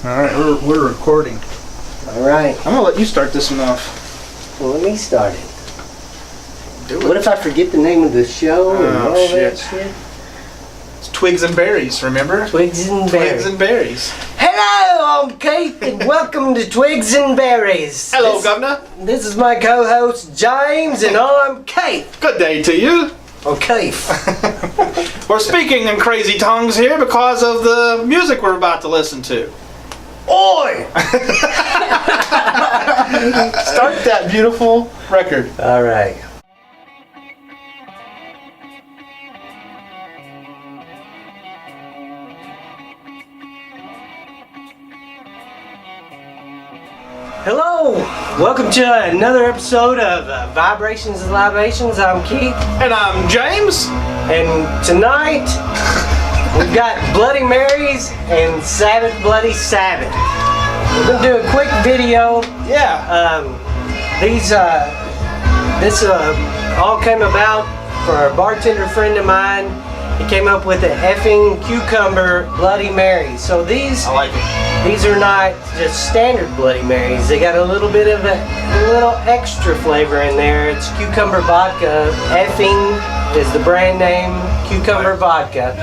Alright, we're recording. Alright. I'm gonna let you start this one off. Well, let me start it. Do it. What if I forget the name of the show and all that shit? It's Twigs and Berries, remember? Twigs and Twigs Berries. and Berries. Hello, I'm Keith, and welcome to Twigs and Berries. Hello, Governor. This is my co-host, James, and I'm Keith. Good day to you. Oh, Keith. We're speaking in crazy tongues here because of the music we're about to listen to. Oi! Start that beautiful record. Alright. Hello! Welcome to another episode of Vibrations and Libations. I'm Keith. And I'm James. And tonight, we've got Bloody Marys and Sabbath Bloody Sabbath. We're going to do a quick video. Yeah. This all came about for a bartender friend of mine. He came up with an effing cucumber Bloody Mary. So these I like it. These are not just standard Bloody Marys. They got a little bit of a little extra flavor in there. It's cucumber vodka. Effing is the brand name, cucumber vodka.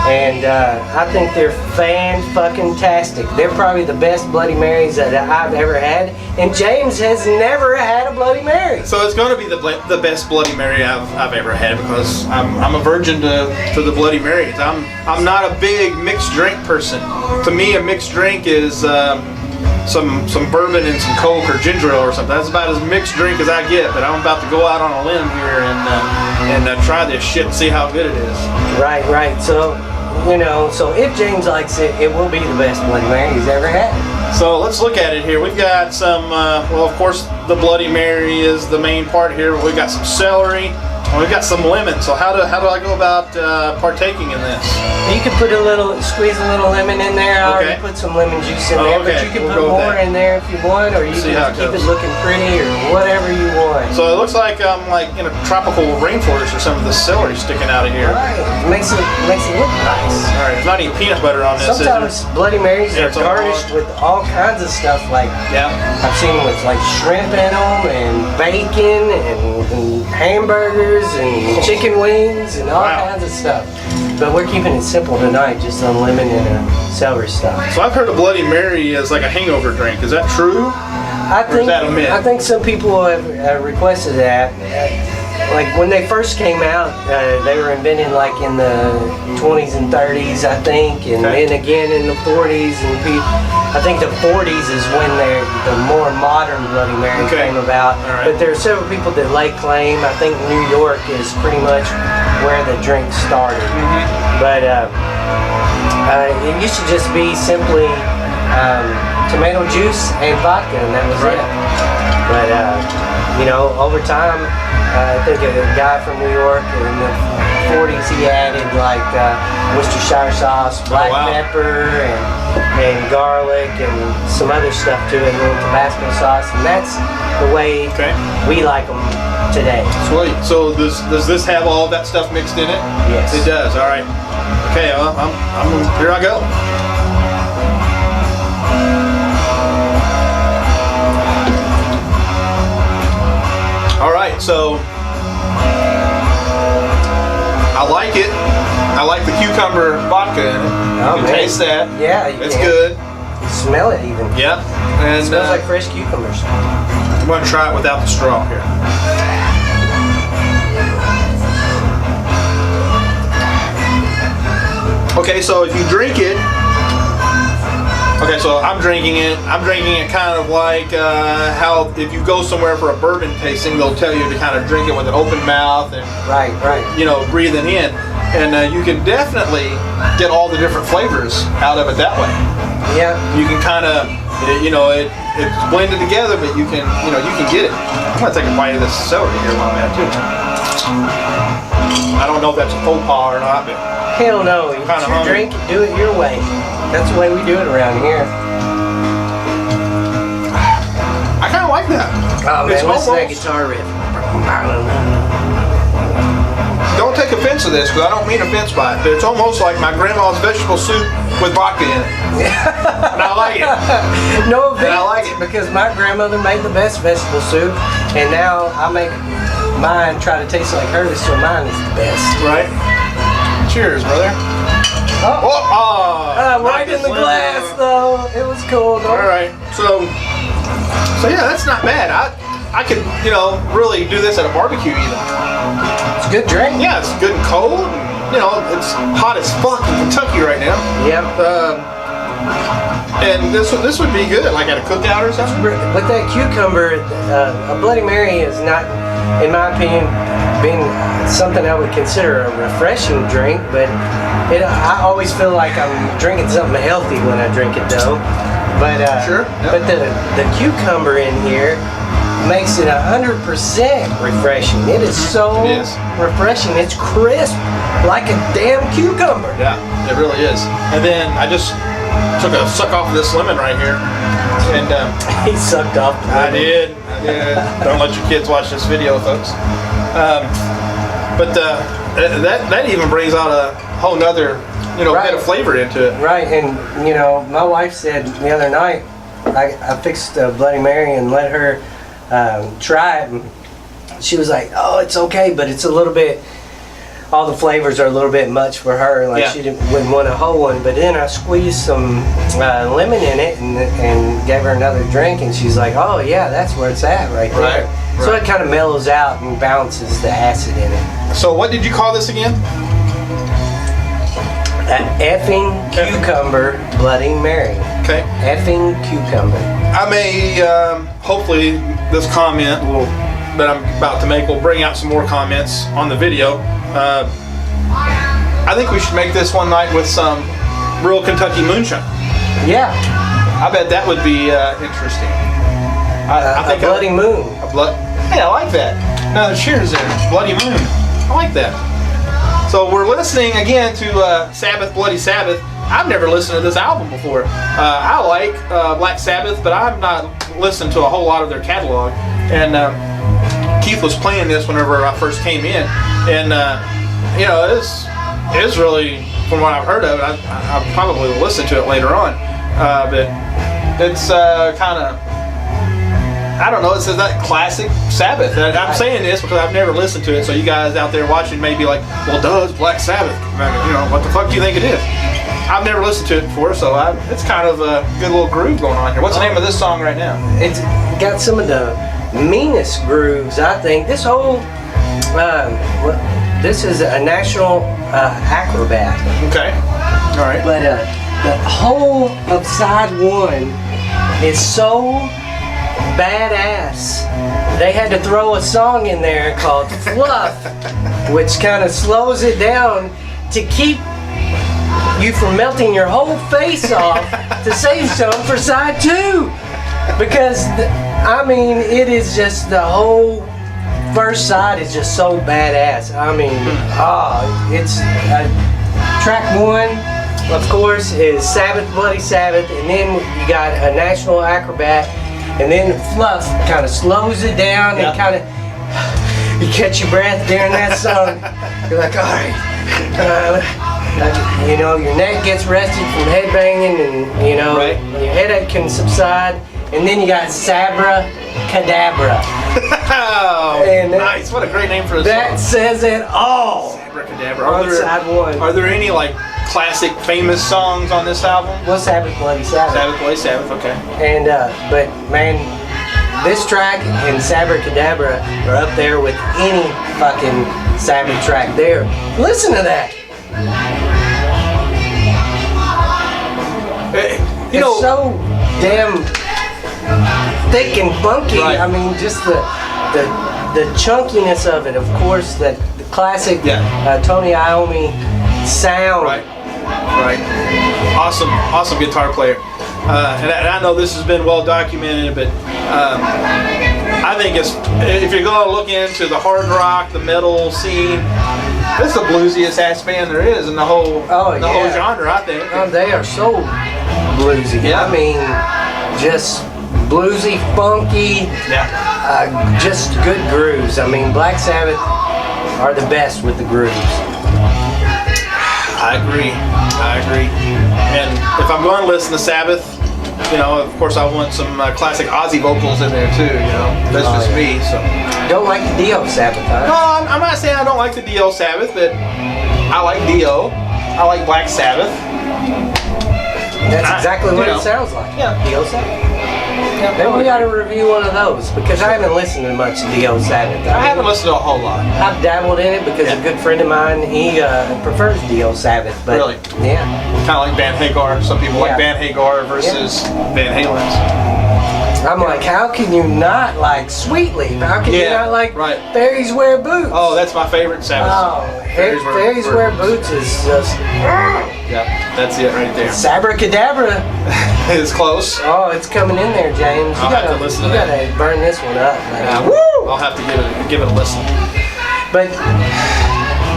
And I think they're fan-fucking-tastic. They're probably the best Bloody Marys that I've ever had. And James has never had a Bloody Mary. So it's going to be the best Bloody Mary I've ever had because I'm a virgin to the Bloody Marys. I'm not a big mixed drink person. To me, a mixed drink is some bourbon and some Coke or ginger ale or something. That's about as mixed drink as I get. But I'm about to go out on a limb here and try this shit and see how good it is. Right. So, so if James likes it, it will be the best Bloody Mary he's ever had. So let's look at it here. We've got some, well, of course, the Bloody Mary is the main part here, but we've got some celery, and we've got some lemon. So how do I go about partaking in this? You could squeeze a little lemon in there. I already put some lemon juice in there, but you can put more in there if you want, or you can keep it looking pretty, or whatever you want. So it looks like I'm like in a tropical rainforest or something. The celery sticking out of here. Right, it makes it look nice. All right, there's not any peanut butter on this. Sometimes Bloody Marys are garnished with all kinds of stuff. Like I've seen them with like shrimp in them, and bacon, and hamburgers, and chicken wings, and all kinds of stuff. But we're keeping it simple tonight, just on lemon and celery stuff. So I've heard a Bloody Mary is like a hangover drink. Is that true? Or is that a myth? I think some people have requested that. Like when they first came out, they were invented like in the 20s and 30s, I think, and then again in the 40s. And I think the 40s is when the more modern Bloody Mary came about. But there are several people that lay claim. I think New York is pretty much where the drink started. But it used to just be simply tomato juice and vodka, and that was it. But over time, I think a guy from New York in the 40s, he added like Worcestershire sauce, black pepper, and garlic, and some other stuff to it, a little Tabasco sauce, and that's the way we like them today. Sweet. So does this have all of that stuff mixed in it? Yes. It does. All right. Okay. Well, here I go. All right, so I like it. I like the cucumber vodka in it. You can taste that. Yeah, it's good. You smell it even. Yep. And it smells like fresh cucumbers. I'm going to try it without the straw here. Okay, so if you drink it. Okay, so I'm drinking it. I'm drinking it kind of like how if you go somewhere for a bourbon tasting, they'll tell you to kind of drink it with an open mouth and breathing in, and you can definitely get all the different flavors out of it that way. Yeah. You can kind of, it's blended together, but you can get it. I'm gonna take a bite of this celery here while I'm at it too. I don't know if that's a faux pas or not, but hell no. If you drink, do it your way. That's the way we do it around here. I kind of like that. Oh man, listen to that guitar riff. Don't take offense to this, because I don't mean offense by it, but it's almost like my grandma's vegetable soup with vodka in it. And I like it. No offense, And I like it. because my grandmother made the best vegetable soup, and now I make mine try to taste like hers, so mine is the best. Right? Cheers, brother. Right in the glass, though. It was cool, though. All right. So yeah, that's not bad. I could, really do this at a barbecue even. It's a good drink. Yeah, it's good and cold. And, it's hot as fuck in Kentucky right now. Yep. And this would be good, like at a cookout or something. With that cucumber, a Bloody Mary is not, in my opinion, being something I would consider a refreshing drink, but I always feel like I'm drinking something healthy when I drink it, though. But Sure. Yep. But the cucumber in here makes it 100% refreshing. It is so refreshing. It's crisp, like a damn cucumber. Yeah, it really is. And then I just took a suck off of this lemon right here, and He sucked off the I lemon. did. Don't let your kids watch this video, folks. But that even brings out a whole nother, Right. bit of flavor into it. Right, and my wife said the other night, I fixed a Bloody Mary and let her try it, and she was like, "Oh, it's okay, but it's a little bit. All the flavors are a little bit much for her. Like she wouldn't want a whole one." But then I squeezed some lemon in it and gave her another drink, and she's like, "Oh yeah, that's where it's at right there." Right, So right. it kind of mellows out and balances the acid in it. So what did you call this again? An effing cucumber Bloody Mary. Okay. Effing cucumber. I may, hopefully this comment that I'm about to make will bring out some more comments on the video. I think we should make this one night with some real Kentucky moonshine. Yeah. I bet that would be interesting. I think a Bloody Moon. Hey, I like that. No, cheers there. Bloody Moon. I like that. So we're listening again to Sabbath, Bloody Sabbath. I've never listened to this album before. I like Black Sabbath, but I've not listened to a whole lot of their catalog. And Keith was playing this whenever I first came in, and it's really, from what I've heard of it, I probably will listen to it later on. But it's kind of, I don't know, it's that classic Sabbath. I'm saying this because I've never listened to it, so you guys out there watching may be like, well, duh, it's Black Sabbath. What the fuck do you think it is? I've never listened to it before, so it's kind of a good little groove going on here. What's the name of this song right now? It's got some of the meanest grooves, I think. This whole, this is a national acrobat. Okay. All right. But the whole of side one is so badass. They had to throw a song in there called Fluff, which kind of slows it down to keep you from melting your whole face off to save some for side two. Because, it is just, the whole first side is just so badass. It's track one, of course, is Sabbath, Bloody Sabbath, and then you got a national acrobat, and then Fluff kind of slows it down and kind of, you catch your breath during that song. You're like, all right, your neck gets rested from headbanging, and Right. your headache can subside, and then you got Sabra Cadabra. Oh, And nice! What a great name for a That song. says it all. Abracadabra. On side one. Are there any classic, famous songs on this album? Well, Sabbath, Bloody Sabbath. Sabbath, Bloody Sabbath. Okay. And but man, this track and Sabra Cadabra are up there with any fucking Sabbath track there. Listen to that. It's so damn thick and funky. Right. Just the chunkiness of it. Of course, the classic Tony Iommi sound. Right. Awesome guitar player. And I know this has been well documented, but I think if you're going to look into the hard rock, the metal scene, this is the bluesiest ass band there is in the whole whole genre, I think. Oh, they are so bluesy. Yeah. Just bluesy, funky, just good grooves. Black Sabbath are the best with the grooves. I agree. And if I'm going to listen to Sabbath, you know, of course I want some classic Ozzy vocals in there too, you know. That's just me, so. Don't like the Dio Sabbath, huh? No, I'm not saying I don't like the Dio Sabbath, but I like Dio. I like Black Sabbath. That's exactly what it sounds like. Yeah. Dio Sabbath. Yeah, maybe we ought to review one of those, because I haven't listened to much Dio Sabbath. I haven't listened to a whole lot. I've dabbled in it because a good friend of mine, he prefers Dio Sabbath. But Really? Yeah. Kind of like Van Hagar. Some people like Van Hagar versus Van Halen's. I'm like, how can you not like Sweet Leaf? How can you not like Fairies Wear Boots? Oh, that's my favorite Sabbath song. Fairies Wear Boots is just... Yeah, that's it right there. Sabracadabra. It's close. Oh, it's coming in there, James. I'll have to listen to that. You gotta burn this one up. Woo! I'll have to give it a listen. But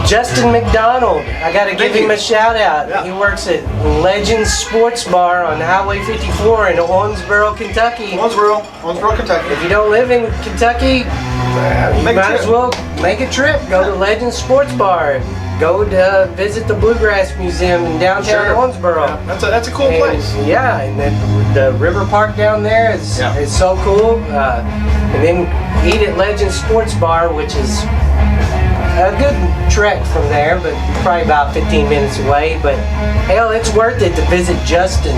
Justin McDonald, I gotta give him a shout out. Yeah. He works at Legends Sports Bar on Highway 54 in Owensboro, Kentucky. Owensboro, Kentucky. If you don't live in Kentucky, you might as well make a trip. Go to Legends Sports Bar. Go to visit the Bluegrass Museum in downtown Owensboro. Yeah, that's a cool place. Yeah, and the river park down there is so cool. And then eat at Legends Sports Bar, which is a good trek from there, but probably about 15 minutes away. But hell, it's worth it to visit Justin.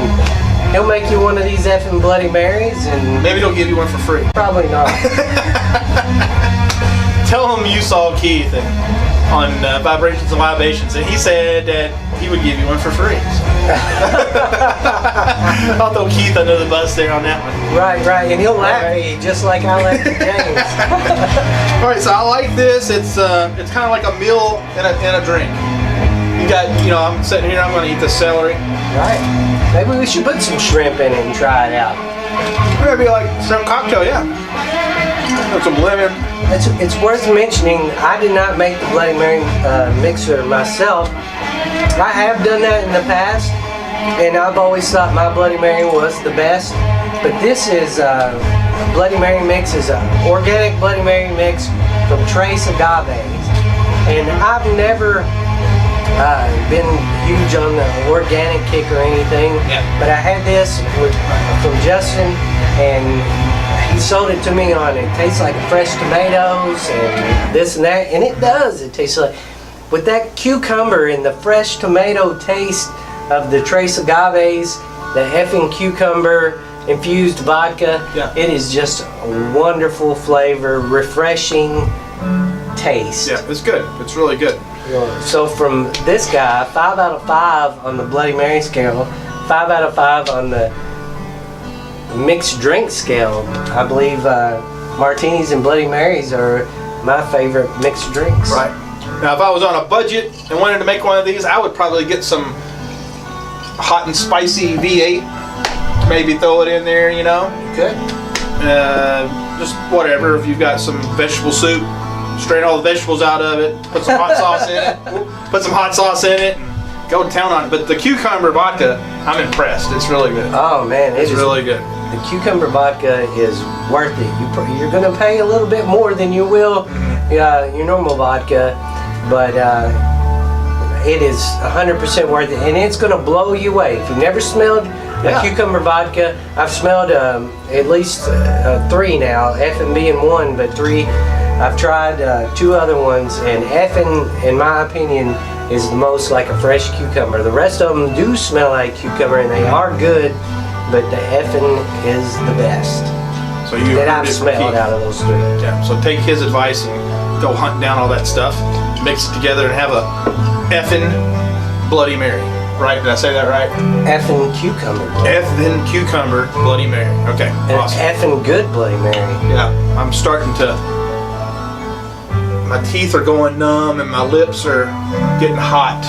He'll make you one of these effing Bloody Marys, and maybe he'll give you one for free. Probably not. Tell him you saw Keith on Vibrations and Libations, and he said that he would give you one for free. I'll throw Keith under the bus there on that one. Right, and he'll laugh at you just like I laughed at James. All right, so I like this. It's kind of like a meal and a drink. You got, I'm sitting here. I'm going to eat the celery. Right. Maybe we should put some shrimp in it and try it out. Maybe like shrimp cocktail, yeah. With some lemon. It's worth mentioning, I did not make the Bloody Mary mixer myself. I have done that in the past, and I've always thought my Bloody Mary was the best. But this is Bloody Mary mix is an organic Bloody Mary mix from Trace Agaves, and I've never been huge on the organic kick or anything. Yeah. But I had this from Justin, and he sold it to me on it tastes like fresh tomatoes and this and that, and it does. It tastes like, with that cucumber and the fresh tomato taste of the Trace Agaves, the effing cucumber infused vodka, it is just a wonderful flavor, refreshing taste. Yeah, it's good. It's really good. So from this guy, 5 out of 5 on the Bloody Mary scale, 5 out of 5 on the mixed drink scale. I believe martinis and Bloody Marys are my favorite mixed drinks. Right. Now, if I was on a budget and wanted to make one of these, I would probably get some hot and spicy V8. Maybe throw it in there, Good. Just whatever. If you've got some vegetable soup, strain all the vegetables out of it. Put some hot sauce in it. Put some hot sauce in it. Go to town on it. But the cucumber vodka, I'm impressed. It's really good. Oh man, it's really good. The cucumber vodka is worth it. You're going to pay a little bit more than you will your normal vodka, but it is 100% worth it, and it's going to blow you away. If you've never smelled a cucumber vodka, I've smelled at least 3 now, F&B being 1, but 3. I've tried 2 other ones, and F, in my opinion, is the most like a fresh cucumber. The rest of them do smell like cucumber, and they are good, but the effing is the best so you that I've smelled out of those 3. Yeah, so take his advice and go hunt down all that stuff, mix it together, and have a effing Bloody Mary. Right? Did I say that right? Effing cucumber. Effing cucumber Bloody Mary. Okay, and awesome. Effing good Bloody Mary. Yeah, I'm starting to. My teeth are going numb and my lips are getting hot.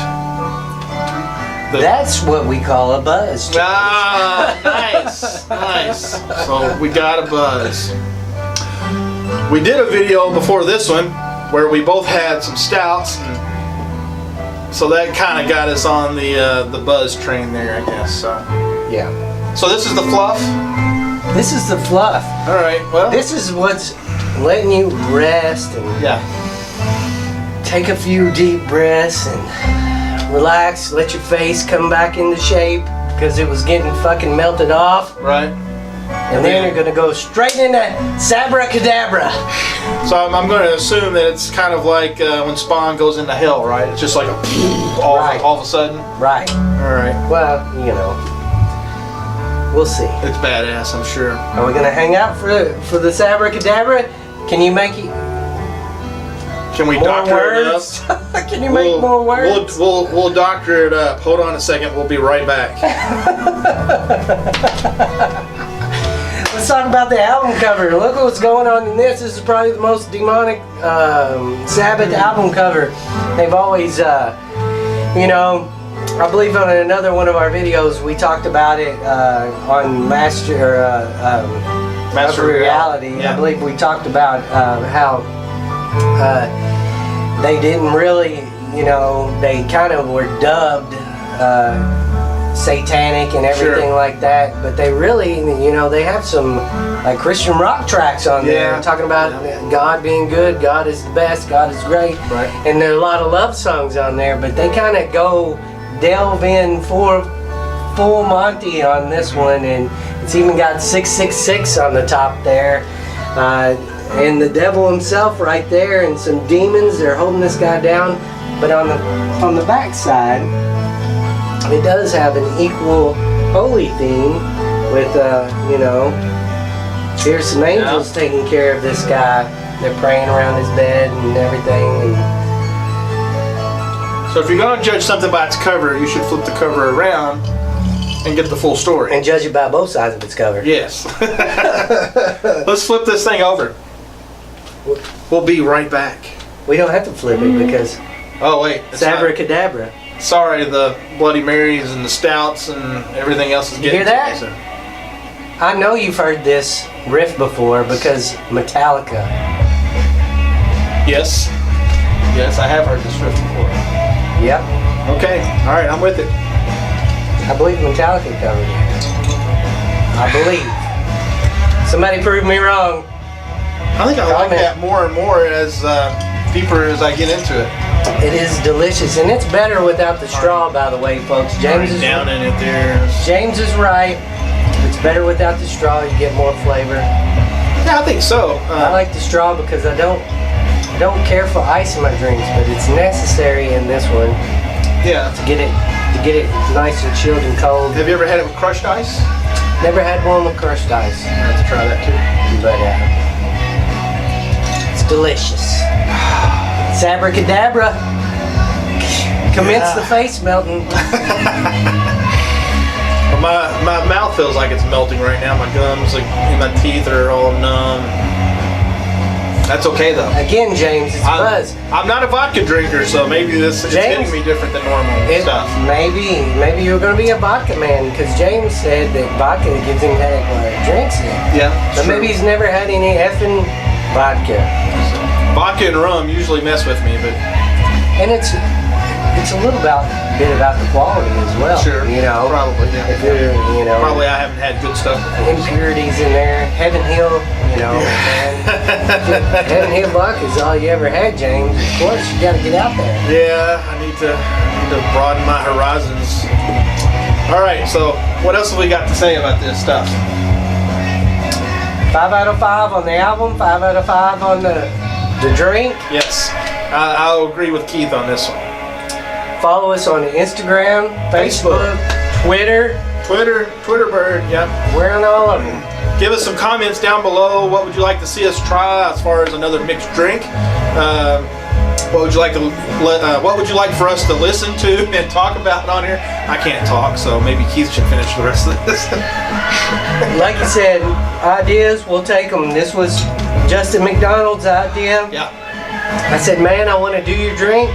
That's what we call a buzz. Ah, nice. So we got a buzz. We did a video before this one where we both had some stouts, and so that kind of got us on the buzz train there, I guess. So. Yeah. So this is the fluff. This is the fluff. All right. Well. This is what's letting you rest and take a few deep breaths and relax. Let your face come back into shape. because it was getting fucking melted off. Right. And then you're gonna go straight into Sabracadabra. So I'm going to assume that it's kind of like when Spawn goes into hell, right? It's just like all of a sudden. Right. All right. Well, you know, we'll see. It's badass, I'm sure. Are we gonna hang out for the Sabracadabra? Can you make it? Can we More doctor it words? Can you make more words? We'll doctor it up. Hold on a second. We'll be right back. Let's talk about the album cover. Look what's going on in this. This is probably the most demonic Sabbath album cover. They've always, you know, I believe on another one of our videos we talked about it on Master of Reality. Yeah. I believe we talked about how they didn't really, you know, they kind of were dubbed satanic and everything like that, but they really, you know, they have some like Christian rock tracks on there talking about God being good, God is the best, God is great, and there are a lot of love songs on there, but they kind of delve in full Monty on this one, and it's even got 666 on the top there, and the devil himself right there, and some demons. They're holding this guy down, but on the back side, it does have an equal holy theme with, you know, here's some angels taking care of this guy. They're praying around his bed and everything. So if you're going to judge something by its cover, you should flip the cover around and get the full story. And judge it by both sides of its cover. Yes. Let's flip this thing over. We'll be right back. We don't have to flip it because... Oh, wait. Sabracadabra. Sorry, the Bloody Marys and the Stouts and everything else is getting You hear that? to me, so. I know you've heard this riff before because Metallica. Yes. Yes, I have heard this riff before. Yep. Okay. All right, I'm with it. I believe Metallica covered it. I believe. Somebody prove me wrong. I think I like that more and more as deeper as I get into it. It is delicious, and it's better without the straw, by the way, folks. James is down in it there. James is right. It's better without the straw. You get more flavor. Yeah, I think so. I like the straw because I don't care for ice in my drinks, but it's necessary in this one. Yeah. To get it nice and chilled and cold. Have you ever had it with crushed ice? Never had one with crushed ice. I have to try that too. But it's delicious. Sabracadabra. Commence the face melting. My mouth feels like it's melting right now. My gums, like, and my teeth are all numb. That's okay though. Again, James, it's buzz. I'm not a vodka drinker, so maybe it's hitting me different than normal stuff. Maybe you're going to be a vodka man, because James said that vodka gives him headache while he drinks it. Yeah. But maybe he's never had any effing vodka. Vodka and rum usually mess with me, but. And it's a little bit about the quality as well. Sure. You know. Probably. Yeah. If you're, you know. Probably I haven't had good stuff before. Impurities in there. Heaven Hill, you know, man. Heaven Hill vodka is all you ever had, James. Of course, you got to get out there. Yeah, I need to broaden my horizons. All right, so what else have we got to say about this stuff? 5 out of 5 on the album. 5 out of 5 on the drink. Yes, I'll agree with Keith on this one. Follow us on Instagram, Facebook, Twitter Bird, yeah. We're on all of them. Give us some comments down below. What would you like to see us try as far as another mixed drink? What would you like for us to listen to and talk about on here? I can't talk, so maybe Keith should finish the rest of this. Like you said, ideas, we'll take them. This was Justin McDonald's idea. Yeah. I said, man, I want to do your drink.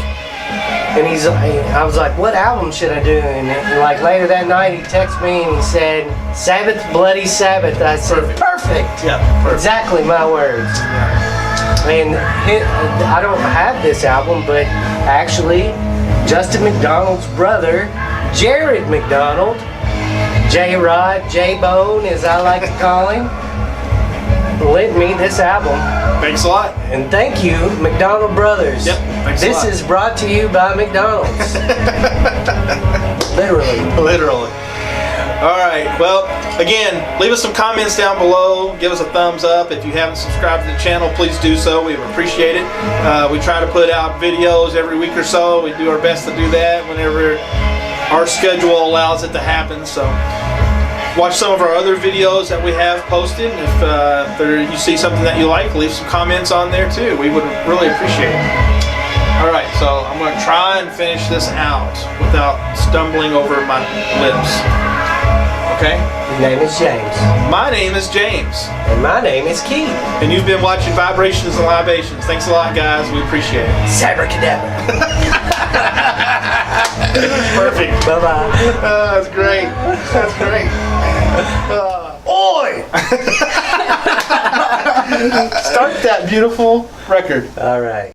And I was like, what album should I do? And like later that night, he texted me and he said, Sabbath, Bloody Sabbath. I said, perfect. Yeah, perfect. Exactly my words. Yeah. And I don't have this album, but actually, Justin McDonald's brother, Jared McDonald, J-Rod, J-Bone, as I like to call him, lent me this album. Thanks a lot. And thank you, McDonald Brothers. Yep, thanks a lot. This is brought to you by McDonald's. Literally. Literally. All right. Well, again, leave us some comments down below. Give us a thumbs up. If you haven't subscribed to the channel, please do so. We would appreciate it. We try to put out videos every week or so. We do our best to do that whenever our schedule allows it to happen. So watch some of our other videos that we have posted. If you see something that you like, leave some comments on there too. We would really appreciate it. All right, so I'm going to try and finish this out without stumbling over my lips. Okay? His name is James. My name is James. And my name is Keith. And you've been watching Vibrations and Libations. Thanks a lot, guys. We appreciate it. Sabracadabra. Perfect. Bye-bye. That's great. That's great. Oi! Start that beautiful record. All right.